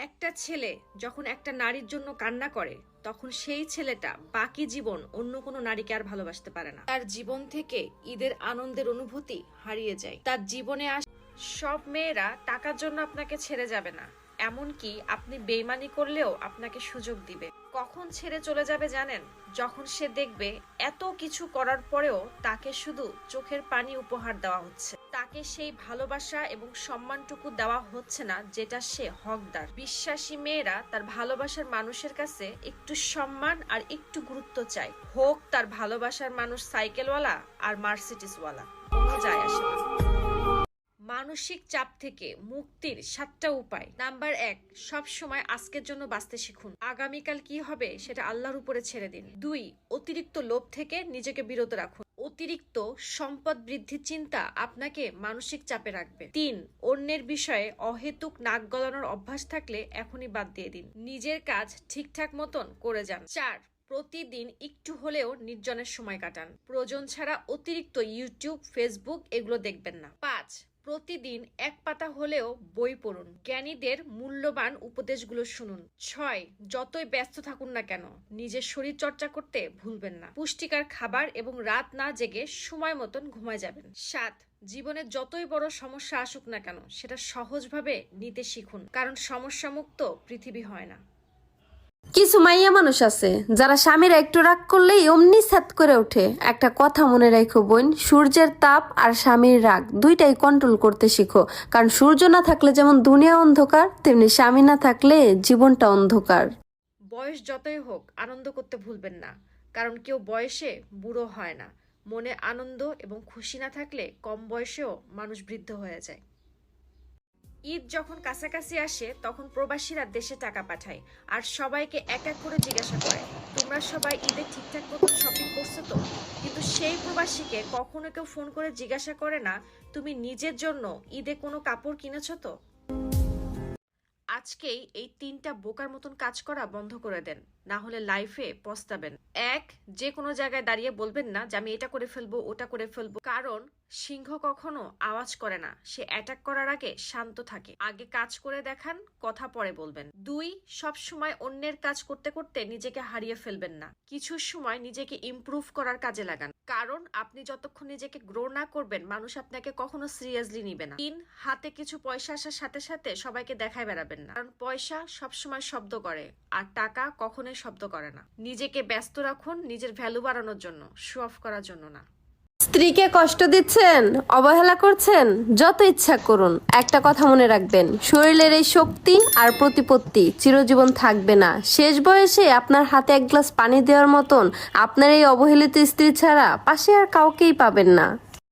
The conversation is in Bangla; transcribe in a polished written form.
একটা ছেলে যখন একটা নারীর জন্য কান্না করে তখন সেই ছেলেটা বাকি জীবন অন্য কোনো নারীকে আর ভালোবাসতে পারে না। তার জীবন থেকে ঈদের আনন্দের অনুভূতি হারিয়ে যায়। তার জীবনে সব মেয়েরা টাকার জন্য আপনাকে ছেড়ে যাবে না, এমনকি আপনি বেইমানি করলেও আপনাকে সুযোগ দিবে। কখন ছেড়ে চলে যাবে জানেন? যখন সে দেখবে এত কিছু করার পরেও তাকে শুধু চোখের পানি উপহার দেওয়া হচ্ছে, তাকে সেই ভালোবাসা এবং সম্মানটুকু দেওয়া হচ্ছে না যেটা সে হকদার। বিশ্বাসী মেয়েরা তার ভালোবাসার মানুষের কাছে একটু সম্মান আর একটু গুরুত্ব চায়, হোক তার ভালোবাসার মানুষ সাইকেলওয়ালা আর মার্সিডিসওয়ালা, কোনো যায় আসে না। মানসিক চাপ থেকে মুক্তির 7টা উপায়। নাম্বার 1, সব সময় আজকের জন্য বাঁচতে শিখুন। আগামীকাল কি হবে সেটা আল্লাহর উপরে ছেড়ে দিন। 2, অতিরিক্ত লোভ থেকে নিজেকে বিরত রাখুন। অতিরিক্ত সম্পদ বৃদ্ধির চিন্তা আপনাকে মানসিক চাপে রাখবে। 3, অন্যের বিষয়ে অহেতুক নাক গলানোর অভ্যাস থাকলে এখনই বাদ দিয়ে দিন। নিজের কাজ ঠিকঠাক মতন করে যান। 4, প্রতিদিন একটু হলেও নির্জনের সময় কাটান। প্রয়োজন ছাড়া অতিরিক্ত ইউটিউব, ফেসবুক এগুলো দেখবেন না। 5, প্রতিদিন এক পাতা হলেও বই পড়ুন। জ্ঞানীদের মূল্যবান উপদেশগুলো শুনুন। 6, যতই ব্যস্ত থাকুন না কেন নিজের শরীর চর্চা করতে ভুলবেন না। পুষ্টিকর খাবার এবং রাত না জেগে সময় মতন ঘুমায় যাবেন। 7, জীবনে যতই বড় সমস্যা আসুক না কেন সেটা সহজভাবে নিতে শিখুন, কারণ সমস্যা মুক্ত পৃথিবী হয় না। কিছু মাইয়া মানুষ আছে যারা স্বামীরা একটু রাগ করলেই অমনি সাত করে ওঠে। একটা কথা মনে রাখো বোন, সূর্যের তাপ আর স্বামীর রাগ দুইটাই কন্ট্রোল করতে শিখো। কারণ সূর্য না থাকলে যেমন দুনিয়া অন্ধকার, তেমনি স্বামী না থাকলে জীবনটা অন্ধকার। বয়স যতই হোক আনন্দ করতে ভুলবেন না, কারণ কেউ বয়সে বুড়ো হয় না। মনে আনন্দ এবং খুশি না থাকলে কম বয়সেও মানুষ বৃদ্ধ হয়ে যায়। ঈদ যখন কাছাকাছি আসে তখন প্রবাসীরা দেশে টাকা পাঠায় আর সবাইকে এক এক করে জিজ্ঞাসা করে, তোমরা সবাই ঈদে ঠিকঠাক মতো শপিং করছো তো? কিন্তু সেই প্রবাসীকে কখনো কেউ ফোন করে জিজ্ঞাসা করে না, তুমি নিজের জন্য ঈদে কোনো কাপড় কিনেছো তো? আজকেই এই 3টা বোকার মতন কাজ করা বন্ধ করে দেন, না হলে লাইফে পস্তাবেন। 1, যে কোনো জায়গায় দাঁড়িয়ে বলবেন না যে আমি এটা করে ফেলবো ওটা করে ফেলবো, কারণ সিংহ কখনো আওয়াজ করে না, সে অ্যাটাক করার আগে শান্ত থাকে। আগে কাজ করে দেখান, কথা পরে বলবেন। 2, সব সময় অন্যের কাজ করতে করতে নিজেকে হারিয়ে ফেলবেন না। কিছু সময় নিজেকে ইমপ্রুভ করার কাজে লাগান, কারণ আপনি যতক্ষণ নিজেকে গ্রো না করবেন মানুষ আপনাকে কখনো সিরিয়াসলি নিবে না। 3, হাতে কিছু পয়সা আসার সাথে সাথে সবাইকে দেখায় বেড়াবেন না, কারণ পয়সা সবসময় শব্দ করে আর টাকা কখনোই শব্দ করে না। নিজেকে ব্যস্ত রাখুন নিজের ভ্যালু বাড়ানোর জন্য, শো অফ করার জন্য না। স্ত্রীকে কষ্ট দিচ্ছেন, অবহেলা করছেন, যত ইচ্ছা করুন, একটা কথা মনে রাখবেন, শরীরের এই শক্তি আর প্রতিপত্তি চিরজীবন থাকবে না। শেষ বয়সে আপনার হাতে এক গ্লাস পানি দেওয়ার মতন আপনার এই অবহেলিত স্ত্রী ছাড়া পাশে আর কাউকেই পাবেন না।